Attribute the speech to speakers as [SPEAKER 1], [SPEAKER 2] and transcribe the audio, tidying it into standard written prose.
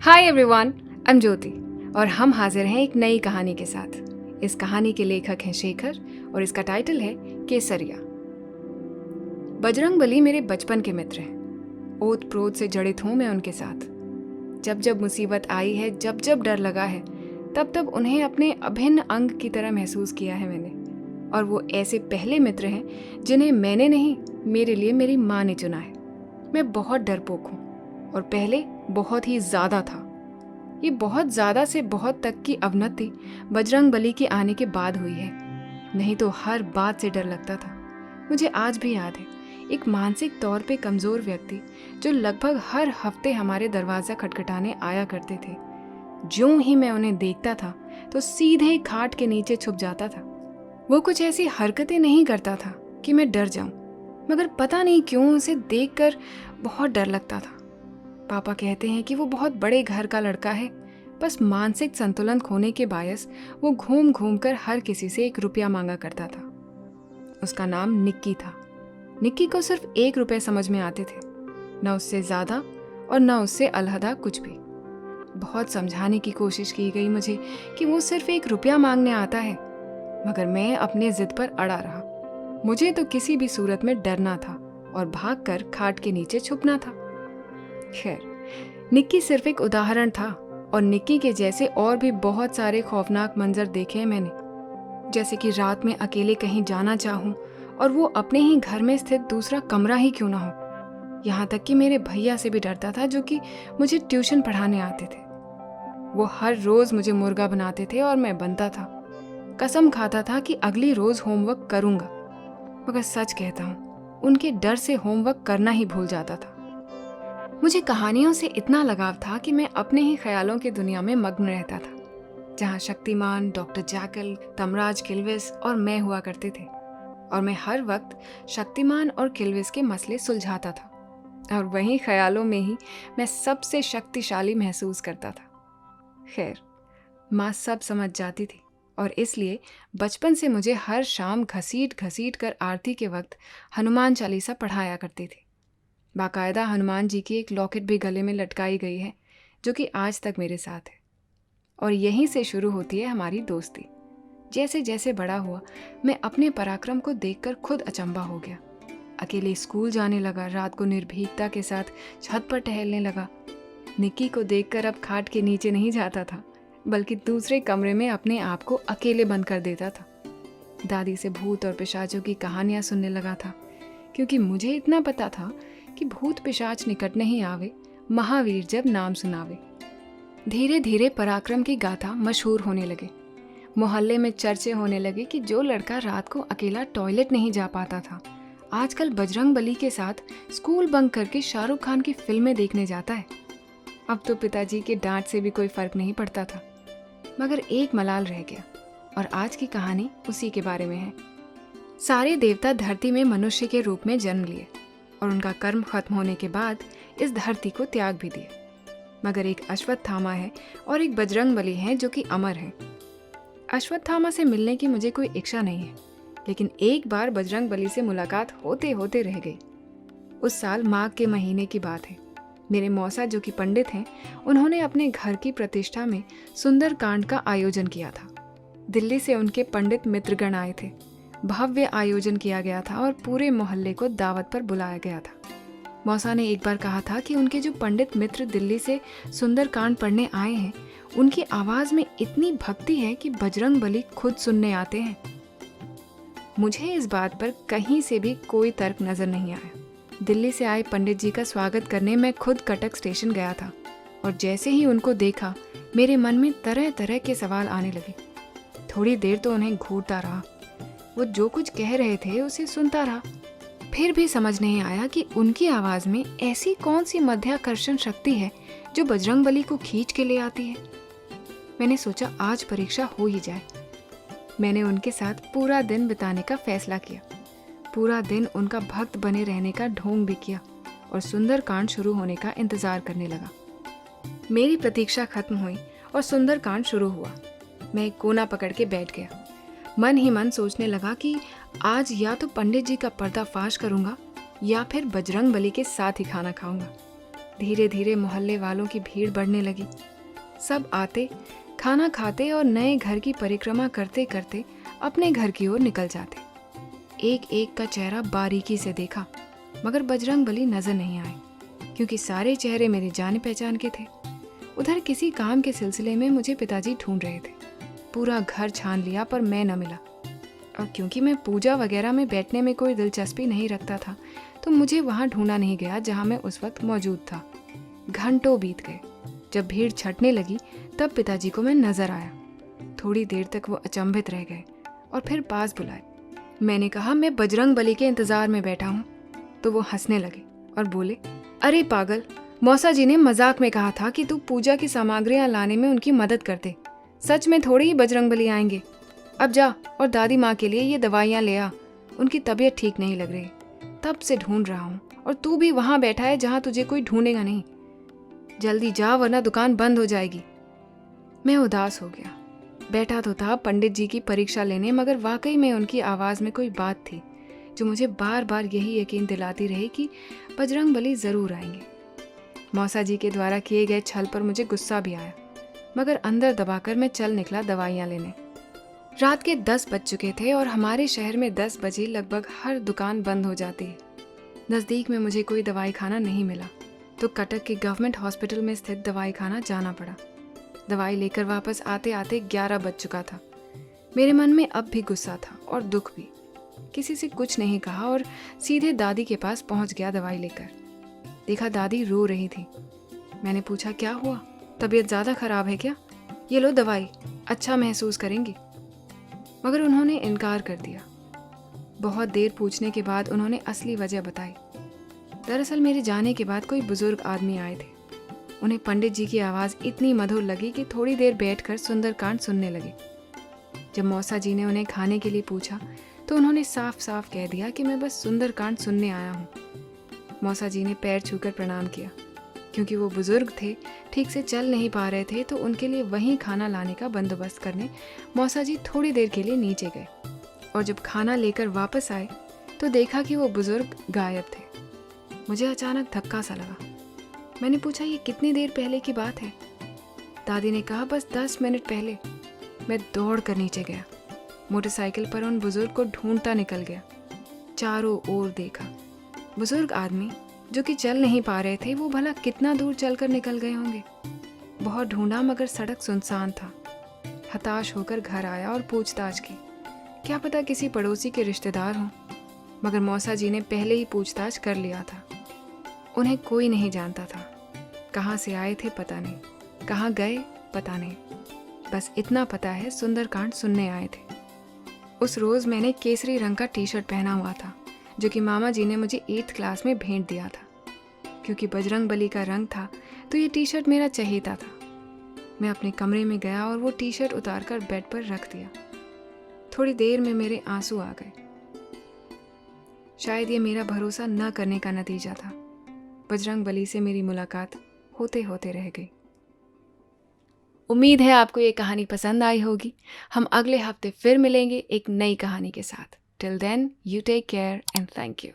[SPEAKER 1] Hi everyone, I am ज्योति और हम हाजिर हैं एक नई कहानी के साथ। इस कहानी के लेखक हैं शेखर और इसका टाइटल है केसरिया। बजरंगबली मेरे बचपन के मित्र हैं। ओत प्रोत से जड़ित हूं मैं उनके साथ। जब जब मुसीबत आई है, जब जब डर लगा है, तब तब उन्हें अपने अभिन्न अंग की तरह महसूस किया है मैंने। और वो ऐसे पहले मित्र हैं जिन्हें मैंने नहीं, मेरे लिए मेरी माँ ने चुना है। मैं बहुत डरपोक हूँ और पहले बहुत ही ज़्यादा था। ये बहुत ज़्यादा से बहुत तक की अवनति बजरंगबली के आने के बाद हुई है, नहीं तो हर बात से डर लगता था। मुझे आज भी याद है, एक मानसिक तौर पे कमज़ोर व्यक्ति जो लगभग हर हफ्ते हमारे दरवाज़ा खटखटाने आया करते थे। ज्यों ही मैं उन्हें देखता था तो सीधे खाट के नीचे छुप जाता था। वो कुछ ऐसी हरकतें नहीं करता था कि मैं डर जाऊं, मगर पता नहीं क्यों उसे देखकर बहुत डर लगता था। पापा कहते हैं कि वो बहुत बड़े घर का लड़का है, बस मानसिक संतुलन खोने के बायस वो घूम घूम कर हर किसी से 1 रुपया मांगा करता था। उसका नाम निक्की था। निक्की को सिर्फ 1 रुपये समझ में आते थे, न उससे ज़्यादा और न उससे अलहदा कुछ भी। बहुत समझाने की कोशिश की गई मुझे कि वो सिर्फ 1 रुपया मांगने आता है, मगर मैं अपने जिद पर अड़ा रहा। मुझे तो किसी भी सूरत में डरना था और भागकर खाट के नीचे छुपना था। खैर, निक्की सिर्फ एक उदाहरण था और निक्की के जैसे और भी बहुत सारे खौफनाक मंजर देखे हैं मैंने। जैसे कि रात में अकेले कहीं जाना चाहूं और वो अपने ही घर में स्थित दूसरा कमरा ही क्यों ना हो। यहाँ तक कि मेरे भैया से भी डरता था, जो कि मुझे ट्यूशन पढ़ाने आते थे। वो हर रोज मुझे मुर्गा बनाते थे और मैं बनता था। कसम खाता था कि अगली रोज होमवर्क करूंगा, मगर सच कहता हूँ, उनके डर से होमवर्क करना ही भूल जाता था। मुझे कहानियों से इतना लगाव था कि मैं अपने ही ख्यालों की दुनिया में मग्न रहता था, जहाँ शक्तिमान, डॉक्टर जैकल, तमराज किल्विस और मैं हुआ करते थे। और मैं हर वक्त शक्तिमान और किल्विस के मसले सुलझाता था, और वहीं ख्यालों में ही मैं सबसे शक्तिशाली महसूस करता था। खैर, माँ सब समझ जाती थी और इसलिए बचपन से मुझे हर शाम घसीट घसीट कर आरती के वक्त हनुमान चालीसा पढ़ाया करती थी। बाकायदा हनुमान जी की एक लॉकेट भी गले में लटकाई गई है, जो कि आज तक मेरे साथ है। और यहीं से शुरू होती है हमारी दोस्ती। जैसे जैसे बड़ा हुआ, मैं अपने पराक्रम को देखकर खुद अचंभा हो गया। अकेले स्कूल जाने लगा, रात को निर्भीकता के साथ छत पर टहलने लगा। निक्की को देखकर अब खाट के नीचे नहीं जाता था, बल्कि दूसरे कमरे में अपने आप को अकेले बंद कर देता था। दादी से भूत और पिशाचों की कहानियां सुनने लगा था, क्योंकि मुझे इतना पता था कि भूत पिशाच निकट नहीं आवे, महावीर जब नाम सुनावे। धीरे धीरे पराक्रम की गाथा मशहूर होने लगे। मोहल्ले में चर्चे होने लगे कि जो लड़का रात को अकेला टॉयलेट नहीं जा पाता था, आजकल बजरंगबली के साथ स्कूल बंक करके शाहरुख खान की फिल्में देखने जाता है। अब तो पिताजी के डांट से भी कोई फर्क नहीं पड़ता था, मगर एक मलाल रह गया, और आज की कहानी उसी के बारे में है। सारे देवता धरती में मनुष्य के रूप में जन्म लिए और उनका कर्म खत्म होने के बाद इस धरती को त्याग भी दिया, मगर एक अश्वत्थामा है और एक बजरंगबली है जो कि अमर है। अश्वत्थामा से मिलने की मुझे कोई इच्छा नहीं है, लेकिन एक बार बजरंगबली से मुलाकात होते होते रह गई। उस साल माघ के महीने की बात है। मेरे मौसा, जो कि पंडित हैं, उन्होंने अपने घर की प्रतिष्ठा में सुंदर कांड का आयोजन किया था। दिल्ली से उनके पंडित मित्रगण आए थे। भव्य आयोजन किया गया था और पूरे मोहल्ले को दावत पर बुलाया गया था। मौसा ने एक बार कहा था कि उनके जो पंडित मित्र दिल्ली से सुंदर कांड पढ़ने आए हैं, उनकी आवाज में इतनी भक्ति है कि बजरंगबली खुद सुनने आते हैं। मुझे इस बात पर कहीं से भी कोई तर्क नजर नहीं आया। दिल्ली से आए पंडित जी का स्वागत करने मैं खुद कटक स्टेशन गया था, और जैसे ही उनको देखा, मेरे मन में तरह तरह के सवाल आने लगे। थोड़ी देर तो उन्हें घूरता रहा। वो जो कुछ कह रहे थे उसे सुनता रहा। फिर भी समझ नहीं आया कि उनकी आवाज में ऐसी कौन सी मध्याकर्षण शक्ति है जो बजरंगबली को खींच के ले आती है। मैंने सोचा आज परीक्षा हो ही जाए। मैंने उनके साथ पूरा दिन बिताने का फैसला किया। पूरा दिन उनका भक्त बने रहने का ढोंग भी किया और सुंदर कांड शुरू होने का इंतजार करने लगा। मेरी प्रतीक्षा खत्म हुई और सुंदर कांड शुरू हुआ। मैं एक कोना पकड़ के बैठ गया। मन ही मन सोचने लगा कि आज या तो पंडित जी का पर्दाफाश करूंगा या फिर बजरंगबली के साथ ही खाना खाऊंगा। धीरे धीरे मोहल्ले वालों की भीड़ बढ़ने लगी। सब आते, खाना खाते और नए घर की परिक्रमा करते करते अपने घर की ओर निकल जाते। एक एक का चेहरा बारीकी से देखा, मगर बजरंगबली नजर नहीं आए, क्योंकि सारे चेहरे मेरे जाने पहचान के थे। उधर किसी काम के सिलसिले में मुझे पिताजी ढूंढ रहे थे। पूरा घर छान लिया पर मैं न मिला, और क्योंकि मैं पूजा वगैरह में बैठने में कोई दिलचस्पी नहीं रखता था, तो मुझे वहाँ ढूंढा नहीं गया जहाँ मैं उस वक्त मौजूद था। घंटों बीत गए। जब भीड़ छटने लगी तब पिताजी को मैं नजर आया। थोड़ी देर तक वो अचंभित रह गए और फिर पास बुलाए। मैंने कहा, मैं बजरंगबली के इंतजार में बैठा हूँ। तो वो हंसने लगे और बोले, अरे पागल, मौसा जी ने मजाक में कहा था कि तू पूजा की सामग्रियां लाने में उनकी मदद कर दे। सच में थोड़ी ही बजरंगबली आएंगे। अब जा और दादी माँ के लिए ये दवाइयाँ ले आ, उनकी तबीयत ठीक नहीं लग रही। तब से ढूंढ रहा हूँ, और तू भी वहाँ बैठा है जहाँ तुझे कोई ढूंढेगा नहीं। जल्दी जा वरना दुकान बंद हो जाएगी। मैं उदास हो गया। बैठा तो था पंडित जी की परीक्षा लेने, मगर वाकई में उनकी आवाज़ में कोई बात थी जो मुझे बार बार यही यकीन दिलाती रही कि बजरंगबली ज़रूर आएंगे। मौसा जी के द्वारा किए गए छल पर मुझे गुस्सा भी आया, मगर अंदर दबाकर मैं चल निकला दवाइयाँ लेने। रात के 10 बज चुके थे और हमारे शहर में 10 बजे लगभग हर दुकान बंद हो जाती है। नज़दीक में मुझे कोई दवाई खाना नहीं मिला, तो कटक के गवर्नमेंट हॉस्पिटल में स्थित दवाई खाना जाना पड़ा। दवाई लेकर वापस आते आते 11 बज चुका था। मेरे मन में अब भी गुस्सा था और दुख भी। किसी से कुछ नहीं कहा और सीधे दादी के पास पहुंच गया दवाई लेकर। देखा दादी रो रही थी। मैंने पूछा, क्या हुआ, तबीयत ज़्यादा खराब है क्या? ये लो दवाई, अच्छा महसूस करेंगी। मगर उन्होंने इनकार कर दिया। बहुत देर पूछने के बाद उन्होंने असली वजह बताई। दरअसल मेरे जाने के बाद कोई बुजुर्ग आदमी आए थे। उन्हें पंडित जी की आवाज़ इतनी मधुर लगी कि थोड़ी देर बैठकर सुंदरकांड सुनने लगे। जब मौसा जी ने उन्हें खाने के लिए पूछा तो उन्होंने साफ साफ कह दिया कि मैं बस सुंदरकांड सुनने आया हूँ। मौसा जी ने पैर छूकर प्रणाम किया। क्योंकि वो बुजुर्ग थे, ठीक से चल नहीं पा रहे थे, तो उनके लिए वहीं खाना लाने का बंदोबस्त करने मौसा जी थोड़ी देर के लिए नीचे गए। और जब खाना लेकर वापस आए तो देखा कि वो बुजुर्ग गायब थे। मुझे अचानक धक्का सा लगा। मैंने पूछा, ये कितनी देर पहले की बात है? दादी ने कहा, बस 10 मिनट पहले। मैं दौड़ कर नीचे गया। मोटरसाइकिल पर उन बुजुर्ग को ढूंढता निकल गया। चारों ओर देखा। बुजुर्ग आदमी जो कि चल नहीं पा रहे थे, वो भला कितना दूर चलकर निकल गए होंगे। बहुत ढूंढा मगर सड़क सुनसान था। हताश होकर घर आया और पूछताछ की। क्या पता किसी पड़ोसी के रिश्तेदार हों, मगर मौसा जी ने पहले ही पूछताछ कर लिया था। उन्हें कोई नहीं जानता था। कहाँ से आए थे पता नहीं, कहाँ गए पता नहीं। बस इतना पता है सुंदरकांड सुनने आए थे। उस रोज़ मैंने केसरी रंग का टी शर्ट पहना हुआ था, जो कि मामा जी ने मुझे 8th क्लास में भेंट दिया था। क्योंकि बजरंगबली का रंग था तो ये टी शर्ट मेरा चहेता था। मैं अपने कमरे में गया और वो टी शर्ट उतार कर बेड पर रख दिया। थोड़ी देर में मेरे आंसू आ गए। शायद ये मेरा भरोसा न करने का नतीजा था। बजरंगबली से मेरी मुलाकात होते होते रह गई। उम्मीद है आपको ये कहानी पसंद आई होगी। हम अगले हफ्ते फिर मिलेंगे एक नई कहानी के साथ। Till then, you take care and thank you.